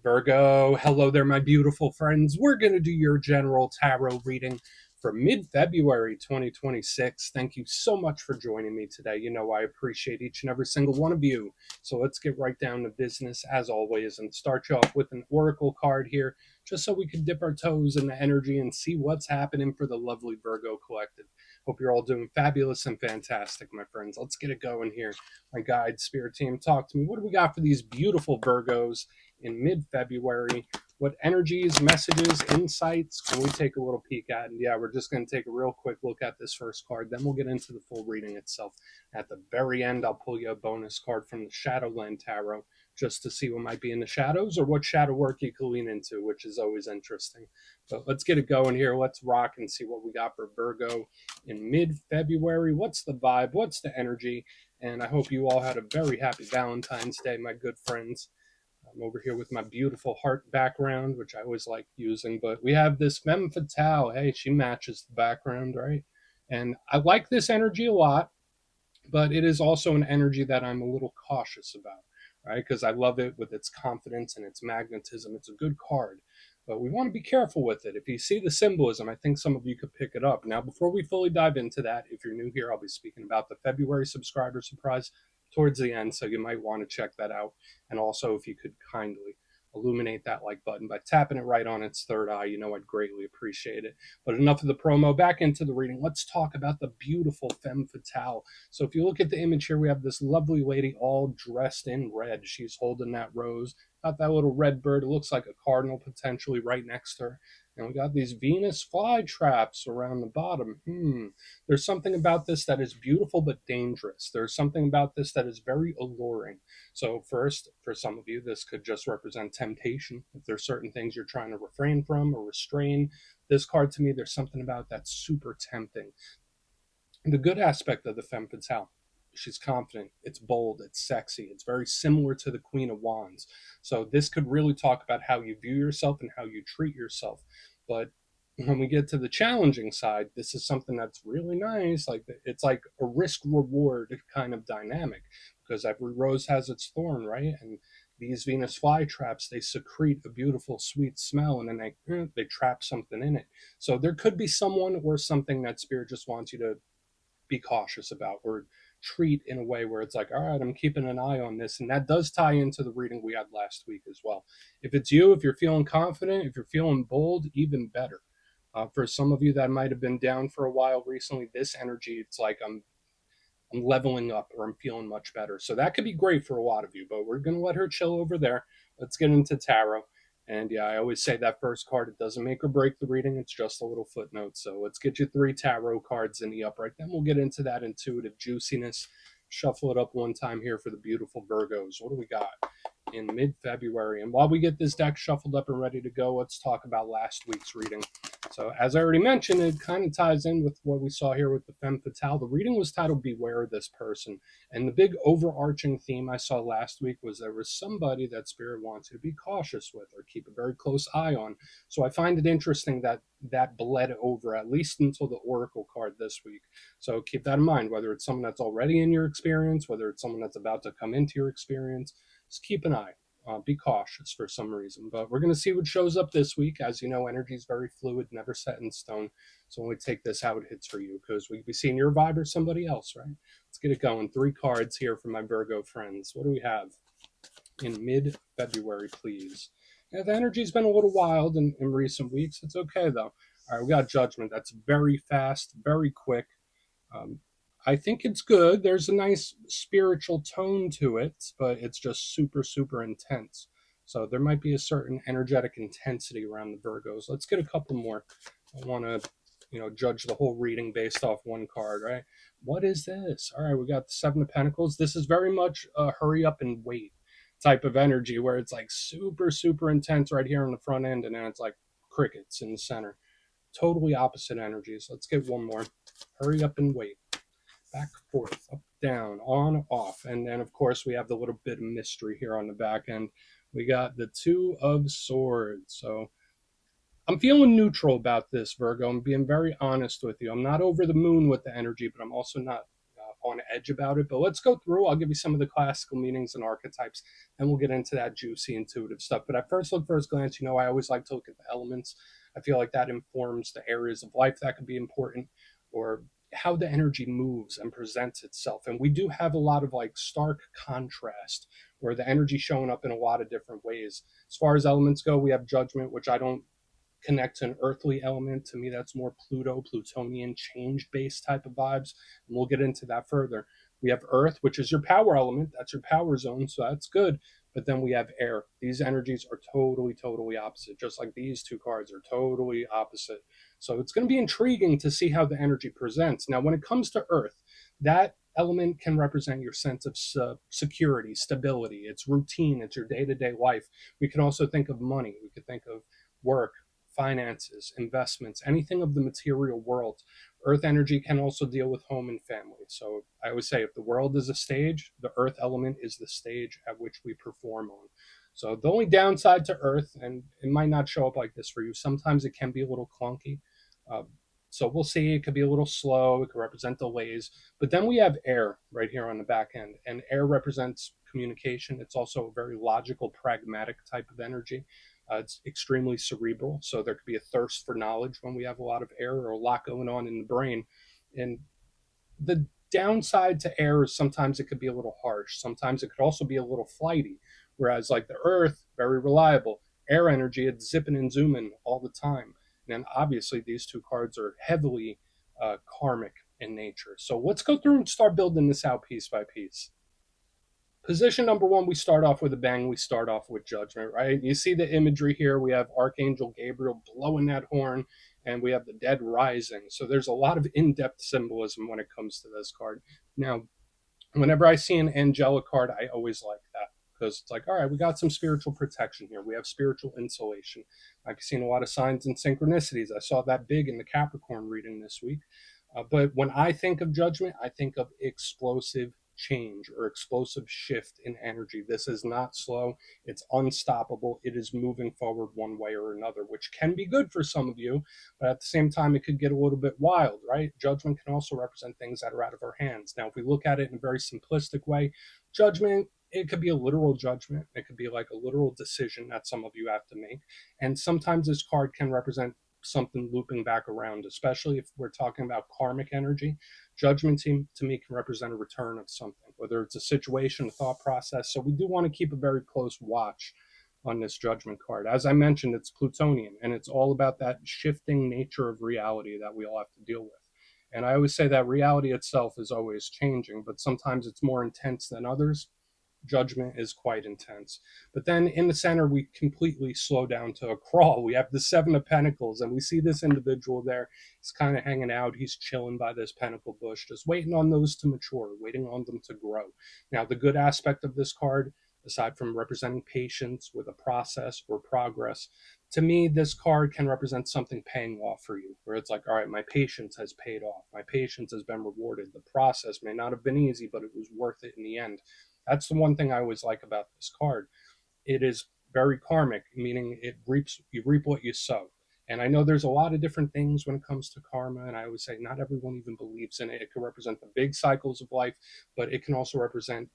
Virgo, hello there, my beautiful friends. We're going to do your general tarot reading for mid-February 2026. Thank you so much for joining me today. You know I appreciate each and every single one of you. So let's get right down to business as always and start you off with an oracle card here, just so we can dip our toes in the energy and see what's happening for the lovely Virgo collective. Hope you're all doing fabulous and fantastic, my friends. Let's get it going here. My guide, spirit team, talk to me. What do we got for these beautiful Virgos in mid-February? What energies, messages, insights can we take a little peek at? And yeah, we're just going to take a real quick look at this first card. Then we'll get into the full reading itself. At the very end, I'll pull you a bonus card from the Shadowland Tarot just to see what might be in the shadows or what shadow work you can lean into, which is always interesting. But let's get it going here. Let's rock and see what we got for Virgo in mid-February. What's the vibe? What's the energy? And I hope you all had a very happy Valentine's Day, my good friends. I'm over here with my beautiful heart background, which I always like using. But we have this femme fatale. Hey, she matches the background, right? And I like this energy a lot, but it is also an energy that I'm a little cautious about, right? Because I love it with its confidence and its magnetism. It's a good card, but we want to be careful with it. If you see the symbolism, I think some of you could pick it up. Now, before we fully dive into that, if you're new here, I'll be speaking about the February subscriber surprise towards the end, so you might want to check that out. And also, if you could kindly illuminate that like button by tapping it right on its third eye, you know I'd greatly appreciate it. But enough of the promo, back into the reading. Let's talk about the beautiful femme fatale. So if you look at the image here, we have this lovely lady all dressed in red. She's holding that rose, got that little red bird. It looks like a cardinal potentially right next to her. And we got these Venus fly traps around the bottom. There's something about this that is beautiful but dangerous. There's something about this that is very alluring. So first, for some of you, this could just represent temptation. If there's certain things you're trying to refrain from or restrain, this card to me, there's something about that's super tempting. The good aspect of the femme fatale, she's confident, it's bold, it's sexy, it's very similar to the Queen of Wands. So this could really talk about how you view yourself and how you treat yourself. But when we get to the challenging side, this is something that's really nice. Like it's like a risk reward kind of dynamic, because every rose has its thorn, right? And these Venus flytraps, they secrete a beautiful sweet smell, and then they trap something in it. So there could be someone or something that spirit just wants you to be cautious about or treat in a way where it's like, all right, I'm keeping an eye on this. And that does tie into the reading we had last week as well. If it's you, if you're feeling confident, if you're feeling bold, even better. For some of you that might have been down for a while recently, this energy, it's like I'm leveling up or I'm feeling much better. So that could be great for a lot of you, but we're going to let her chill over there. Let's get into tarot. And yeah, I always say that first card, it doesn't make or break the reading. It's just a little footnote. So let's get you 3 tarot cards in the upright. Then we'll get into that intuitive juiciness. Shuffle it up one time here for the beautiful Virgos. What do we got in mid-February? And while we get this deck shuffled up and ready to go, let's talk about last week's reading. So as I already mentioned, it kind of ties in with what we saw here with the femme fatale. The reading was titled Beware This Person. And the big overarching theme I saw last week was there was somebody that spirit wants you to be cautious with or keep a very close eye on. So I find it interesting that that bled over at least until the oracle card this week. So keep that in mind, whether it's someone that's already in your experience, whether it's someone that's about to come into your experience, just keep an eye. Be cautious for some reason. But we're going to see what shows up this week. As you know, energy is very fluid, never set in stone. So when we take this, how it hits for you, because we could be seeing your vibe or somebody else, right? Let's get it going. 3 cards here for my Virgo friends. What do we have in mid-February, please? Yeah, the energy's been a little wild in recent weeks. It's okay, though. All right, we got Judgment. That's very fast, very quick. I think it's good. There's a nice spiritual tone to it, but it's just super, super intense. So there might be a certain energetic intensity around the Virgos. Let's get a couple more. I want to, judge the whole reading based off one card, right? What is this? All right, we got the 7 of Pentacles. This is very much a hurry up and wait type of energy where it's like super, super intense right here on the front end, and then it's like crickets in the center. Totally opposite energies. Let's get one more. Hurry up and wait. Back, forth, up, down, on, off. And then, of course, we have the little bit of mystery here on the back end. We got the 2 of Swords. So I'm feeling neutral about this, Virgo. I'm being very honest with you. I'm not over the moon with the energy, but I'm also not on edge about it. But let's go through. I'll give you some of the classical meanings and archetypes, and we'll get into that juicy, intuitive stuff. But at first glance, I always like to look at the elements. I feel like that informs the areas of life that could be important, or how the energy moves and presents itself. And we do have a lot of like stark contrast, where the energy showing up in a lot of different ways. As far as elements go, we have judgment, which I don't connect to an earthly element. To me, that's more Plutonian, change based type of vibes. And we'll get into that further. We have earth, which is your power element. That's your power zone. So that's good. But then we have air. These energies are totally opposite. Just like these two cards are totally opposite. So it's going to be intriguing to see how the energy presents. Now, when it comes to earth, that element can represent your sense of security, stability. It's routine. It's your day-to-day life. We can also think of money. We could think of work, finances, investments, anything of the material world. Earth energy can also deal with home and family. So I always say if the world is a stage, the earth element is the stage at which we perform on. So the only downside to earth, and it might not show up like this for you, sometimes it can be a little clunky. Uh, so we'll see, it could be a little slow, it could represent delays. But then we have air right here on the back end, and air represents communication. It's also a very logical, pragmatic type of energy. It's extremely cerebral, so there could be a thirst for knowledge when we have a lot of air or a lot going on in the brain. And the downside to air is sometimes it could be a little harsh. Sometimes it could also be a little flighty. Whereas, like the earth, very reliable. Air energy, it's zipping and zooming all the time. And obviously, these two cards are heavily karmic in nature. So let's go through and start building this out piece by piece. Position number one, we start off with a bang. We start off with judgment, right? You see the imagery here. We have Archangel Gabriel blowing that horn, and we have the dead rising. So there's a lot of in-depth symbolism when it comes to this card. Now, whenever I see an angelic card, I always like that, because it's like, all right, we got some spiritual protection here. We have spiritual insulation. I've seen a lot of signs and synchronicities. I saw that big in the Capricorn reading this week. But when I think of judgment, I think of explosive change or explosive shift in energy. This is not slow. It's unstoppable. It is moving forward one way or another, which can be good for some of you, but at the same time, it could get a little bit wild, right? Judgment can also represent things that are out of our hands. Now, if we look at it in a very simplistic way, judgment, it could be a literal judgment. It could be like a literal decision that some of you have to make. And sometimes this card can represent something looping back around, especially if we're talking about karmic energy. Judgment to me can represent a return of something, whether it's a situation, a thought process. So we do want to keep a very close watch on this judgment card. As I mentioned, it's Plutonian, and it's all about that shifting nature of reality that we all have to deal with. And I always say that reality itself is always changing, but sometimes it's more intense than others. Judgment is quite intense. But then in the center, we completely slow down to a crawl. We have the Seven of Pentacles, and we see this individual there. He's kind of hanging out. He's chilling by this pentacle bush, just waiting on those to mature, waiting on them to grow. Now, the good aspect of this card, aside from representing patience with a process or progress, to me, this card can represent something paying off for you, where it's like, all right, my patience has paid off. My patience has been rewarded. The process may not have been easy, but it was worth it in the end. That's the one thing I always like about this card. It is very karmic, meaning you reap what you sow. And I know there's a lot of different things when it comes to karma, and I always say not everyone even believes in it. It can represent the big cycles of life, but it can also represent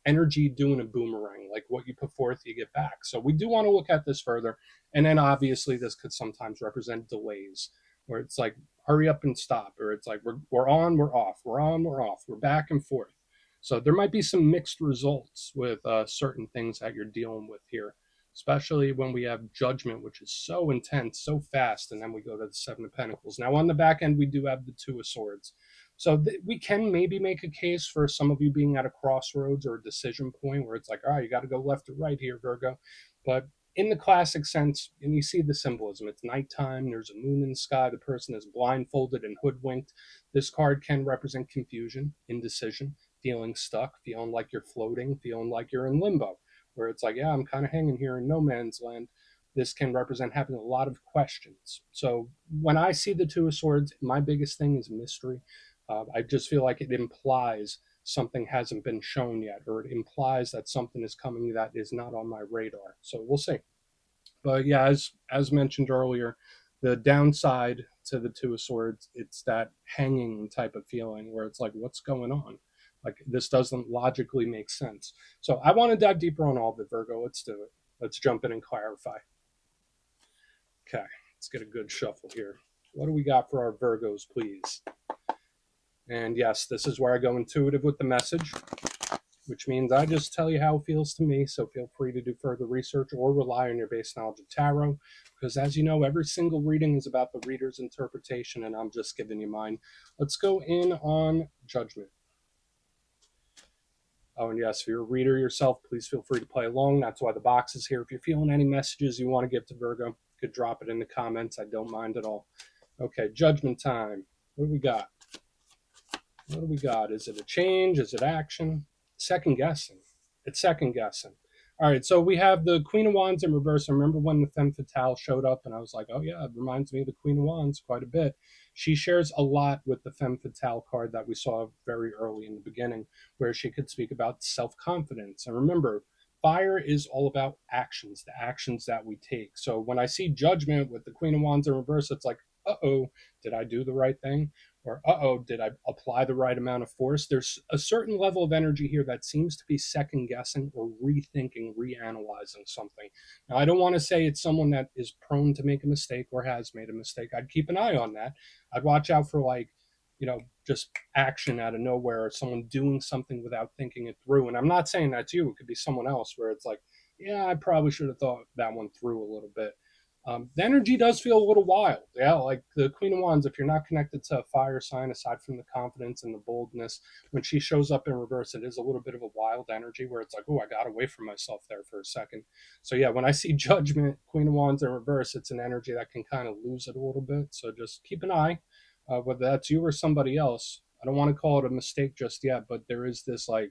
energy doing a boomerang, like what you put forth, you get back. So we do want to look at this further. And then obviously this could sometimes represent delays, where it's like, hurry up and stop, or it's like, we're on, we're off, we're on, we're off, we're back and forth. So there might be some mixed results with certain things that you're dealing with here, especially when we have judgment, which is so intense, so fast, and then we go to the Seven of Pentacles. Now on the back end, we do have the Two of Swords. So we can maybe make a case for some of you being at a crossroads or a decision point where it's like, all right, you got to go left or right here, Virgo. But in the classic sense, and you see the symbolism, it's nighttime, there's a moon in the sky, the person is blindfolded and hoodwinked. This card can represent confusion, indecision, feeling stuck, feeling like you're floating, feeling like you're in limbo, where it's like, yeah, I'm kind of hanging here in no man's land. This can represent having a lot of questions. So when I see the Two of Swords, my biggest thing is mystery. I just feel like it implies something hasn't been shown yet, or it implies that something is coming that is not on my radar. So we'll see. But yeah, as mentioned earlier, the downside to the Two of Swords, it's that hanging type of feeling where it's like, what's going on? Like, this doesn't logically make sense. So I want to dive deeper on all of it, Virgo. Let's do it. Let's jump in and clarify. Okay, let's get a good shuffle here. What do we got for our Virgos, please? And yes, this is where I go intuitive with the message, which means I just tell you how it feels to me. So feel free to do further research or rely on your base knowledge of tarot, because as you know, every single reading is about the reader's interpretation, and I'm just giving you mine. Let's go in on Judgment. Oh, and yes, if you're a reader yourself, please feel free to play along. That's why the box is here. If you're feeling any messages you want to give to Virgo, you could drop it in the comments. I don't mind at all. Okay, Judgment time. What do we got? What do we got? Is it a change? Is it action? Second guessing. It's second guessing. All right, so we have the Queen of Wands in reverse. I remember when the Femme Fatale showed up, and I was like, oh, yeah, it reminds me of the Queen of Wands quite a bit. She shares a lot with the Femme Fatale card that we saw very early in the beginning, where she could speak about self-confidence. And remember, fire is all about actions, the actions that we take. So when I see Judgment with the Queen of Wands in reverse, it's like, uh-oh, did I do the right thing? Or, uh-oh, did I apply the right amount of force? There's a certain level of energy here that seems to be second guessing or rethinking, reanalyzing something. Now, I don't want to say it's someone that is prone to make a mistake or has made a mistake. I'd keep an eye on that. I'd watch out for, like, just action out of nowhere, or someone doing something without thinking it through. And I'm not saying that's you. It could be someone else where it's like, yeah, I probably should have thought that one through a little bit. The energy does feel a little wild. Yeah, like the Queen of Wands, if you're not connected to a fire sign, aside from the confidence and the boldness, when she shows up in reverse, it is a little bit of a wild energy where it's like, oh, I got away from myself there for a second. So yeah, when I see Judgment, Queen of Wands in reverse, it's an energy that can kind of lose it a little bit. So just keep an eye, whether that's you or somebody else. I don't want to call it a mistake just yet, but there is this like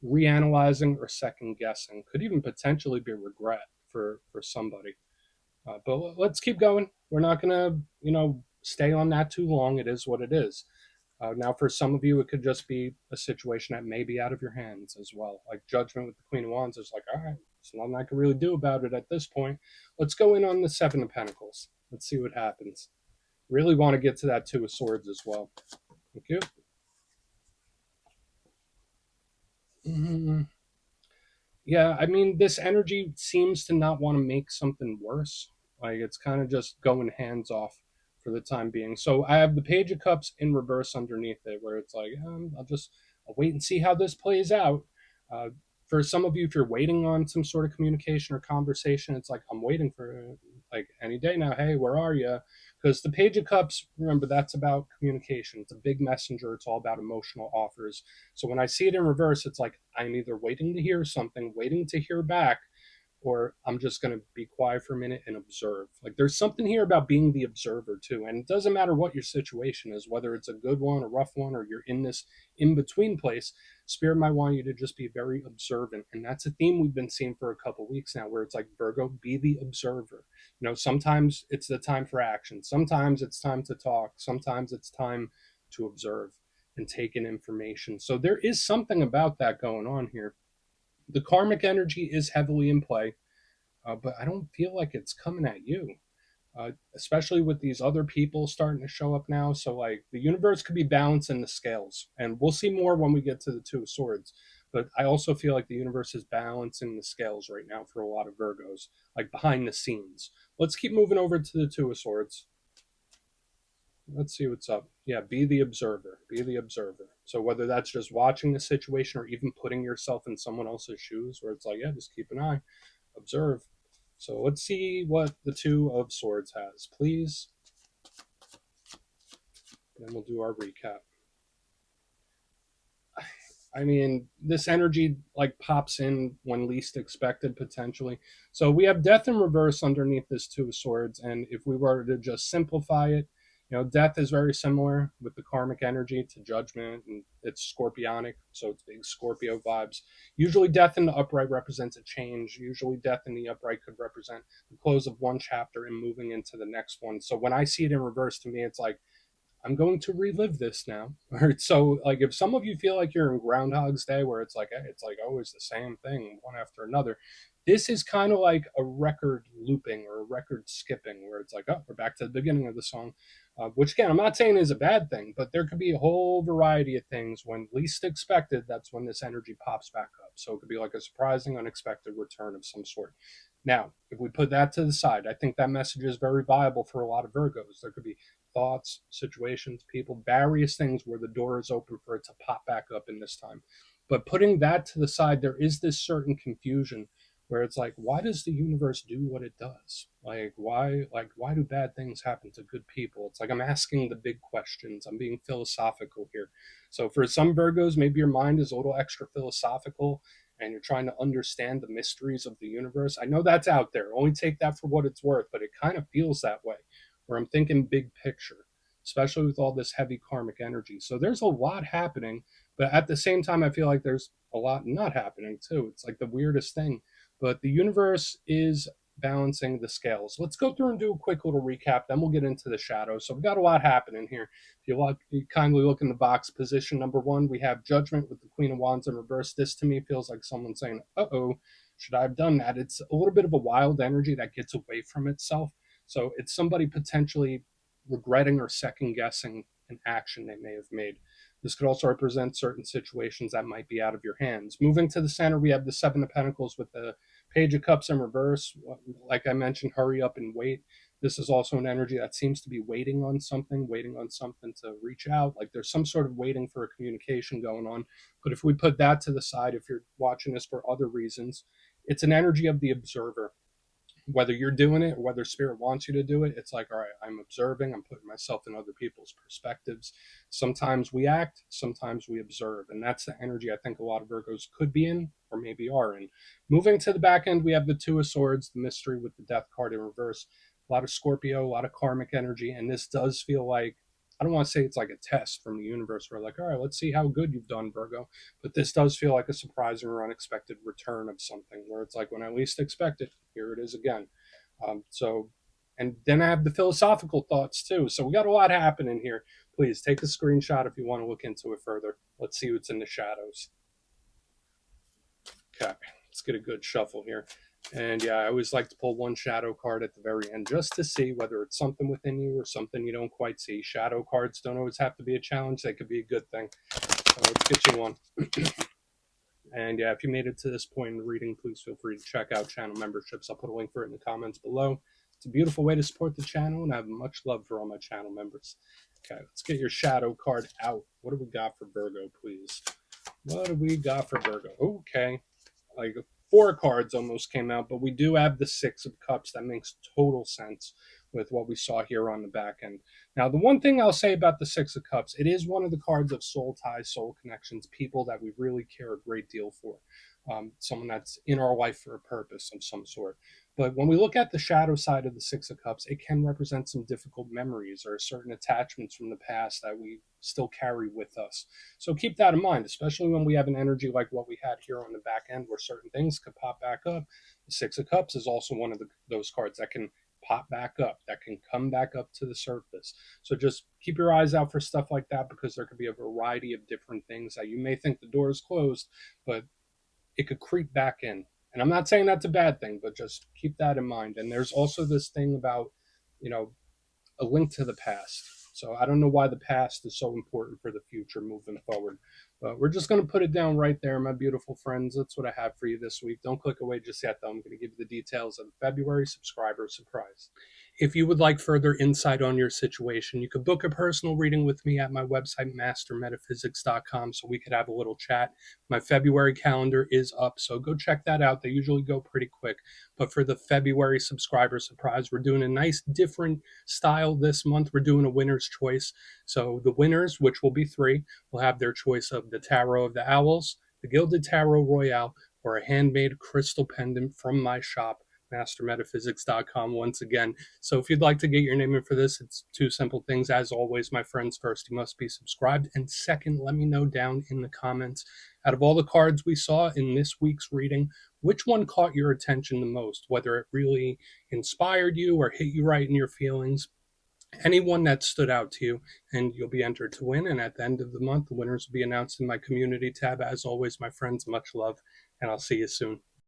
reanalyzing or second guessing. Could even potentially be regret for somebody. But let's keep going. We're not going to, stay on that too long. It is what it is. Now, for some of you, it could just be a situation that may be out of your hands as well. Like Judgment with the Queen of Wands is like, all right, there's nothing I can really do about it at this point. Let's go in on the Seven of Pentacles. Let's see what happens. Really want to get to that Two of Swords as well. Thank you. Mm-hmm. Yeah, I mean, this energy seems to not want to make something worse. Like, it's kind of just going hands off for the time being. So I have the Page of Cups in reverse underneath it, where it's like, I'll wait and see how this plays out. Uh, for some of you, if you're waiting on some sort of communication or conversation, it's like, I'm waiting for like any day now. Hey, where are you? Because the Page of Cups, remember, that's about communication. It's a big messenger. It's all about emotional offers. So when I see it in reverse, it's like I'm either waiting to hear something, waiting to hear back, or I'm just going to be quiet for a minute and observe. Like, there's something here about being the observer too. And it doesn't matter what your situation is, whether it's a good one, a rough one, or you're in this in between place. Spirit might want you to just be very observant. And that's a theme we've been seeing for a couple of weeks now, where it's like, Virgo, be the observer. Sometimes it's the time for action. Sometimes it's time to talk. Sometimes it's time to observe and take in information. So there is something about that going on here. The karmic energy is heavily in play, but I don't feel like it's coming at you, especially with these other people starting to show up now. So, like, the universe could be balancing the scales, and we'll see more when we get to the Two of Swords. But I also feel like the universe is balancing the scales right now for a lot of Virgos, like behind the scenes. Let's keep moving over to the Two of Swords. Let's see what's up. Yeah, be the observer. Be the observer. So whether that's just watching the situation or even putting yourself in someone else's shoes, where it's like, yeah, just keep an eye, observe. So let's see what the Two of Swords has, please. Then we'll do our recap. I mean, this energy like pops in when least expected, potentially. So we have death in reverse underneath this Two of Swords. And if we were to just simplify it, death is very similar with the karmic energy to Judgment, and it's scorpionic, so it's big Scorpio vibes. Usually death in the upright represents a change. Usually death in the upright could represent the close of one chapter and moving into the next one. So when I see it in reverse, to me, it's like, I'm going to relive this now. So, like, if some of you feel like you're in Groundhog's Day, where it's like always the same thing, one after another, This is kind of like a record looping or a record skipping, where it's like, oh, we're back to the beginning of the song, which again, I'm not saying is a bad thing, but there could be a whole variety of things when least expected. That's when this energy pops back up. So it could be like a surprising, unexpected return of some sort. Now, if we put that to the side, I think that message is very viable for a lot of Virgos. There could be thoughts, situations, people, various things where the door is open for it to pop back up in this time. But putting that to the side, there is this certain confusion where it's like, why does the universe do what it does? Why do bad things happen to good people? It's like I'm asking the big questions. I'm being philosophical here. So for some Virgos, maybe your mind is a little extra philosophical and you're trying to understand the mysteries of the universe. I know that's out there. Only take that for what it's worth, but it kind of feels that way, where I'm thinking big picture, especially with all this heavy karmic energy. So there's a lot happening, but at the same time, I feel like there's a lot not happening too. It's like the weirdest thing. But the universe is balancing the scales. Let's go through and do a quick little recap, then we'll get into the shadows. So we've got a lot happening here. If you kindly look in the box, position number 1, we have Judgment with the Queen of Wands in reverse. This to me feels like someone saying, uh-oh, should I have done that? It's a little bit of a wild energy that gets away from itself. So it's somebody potentially regretting or second guessing an action they may have made. This could also represent certain situations that might be out of your hands. Moving to the center, we have the Seven of Pentacles with the Page of Cups in reverse. Like I mentioned, hurry up and wait. This is also an energy that seems to be waiting on something to reach out. Like there's some sort of waiting for a communication going on. But if we put that to the side, if you're watching this for other reasons, it's an energy of the observer. Whether you're doing it or whether spirit wants you to do it, it's like, all right, I'm observing, I'm putting myself in other people's perspectives. Sometimes we act, sometimes we observe, and that's the energy I think a lot of Virgos could be in or maybe are in. Moving to the back end, we have the Two of Swords, the mystery with the Death card in reverse. A lot of Scorpio, a lot of karmic energy, and this does feel like, I don't want to say it's like a test from the universe where like, all right, let's see how good you've done, Virgo. But this does feel like a surprising or unexpected return of something where it's like when I least expect it, here it is again. And then I have the philosophical thoughts too. So we got a lot happening here. Please take a screenshot if you want to look into it further. Let's see what's in the shadows. Okay, let's get a good shuffle here. And yeah, I always like to pull one shadow card at the very end just to see whether it's something within you or something you don't quite see. Shadow cards don't always have to be a challenge. They could be a good thing. So let's get you one. And yeah, if you made it to this point in the reading, please feel free to check out channel memberships. I'll put a link for it in the comments below. It's a beautiful way to support the channel, and I have much love for all my channel members. Okay, let's get your shadow card out. What do we got for Virgo, please? What do we got for Virgo? Okay, like 4 cards almost came out, but we do have the 6 of Cups. That makes total sense with what we saw here on the back end. Now, the one thing I'll say about the 6 of Cups, it is one of the cards of soul ties, soul connections, people that we really care a great deal for. Someone that's in our life for a purpose of some sort. But when we look at the shadow side of the 6 of Cups, it can represent some difficult memories or certain attachments from the past that we still carry with us. So keep that in mind, especially when we have an energy like what we had here on the back end where certain things could pop back up. The 6 of Cups is also one of those cards that can pop back up, that can come back up to the surface. So just keep your eyes out for stuff like that, because there could be a variety of different things that you may think the door is closed, but it could creep back in. And I'm not saying that's a bad thing, but just keep that in mind. And there's also this thing about, a link to the past. So I don't know why the past is so important for the future moving forward. But we're just going to put it down right there, my beautiful friends. That's what I have for you this week. Don't click away just yet, though. I'm going to give you the details of the February subscriber surprise. If you would like further insight on your situation, you could book a personal reading with me at my website, mastermetaphysics.com, so we could have a little chat. My February calendar is up, so go check that out. They usually go pretty quick. But for the February subscriber surprise, we're doing a nice different style this month. We're doing a winner's choice. So the winners, which will be 3, will have their choice of the Tarot of the Owls, the Gilded Tarot Royale, or a handmade crystal pendant from my shop, mastermetaphysics.com, once again. So if you'd like to get your name in for this, it's 2 simple things. As always, my friends, first, you must be subscribed. And second, let me know down in the comments, out of all the cards we saw in this week's reading, which one caught your attention the most, whether it really inspired you or hit you right in your feelings. Anyone that stood out to you, and you'll be entered to win. And at the end of the month, the winners will be announced in my community tab. As always, my friends, much love, and I'll see you soon.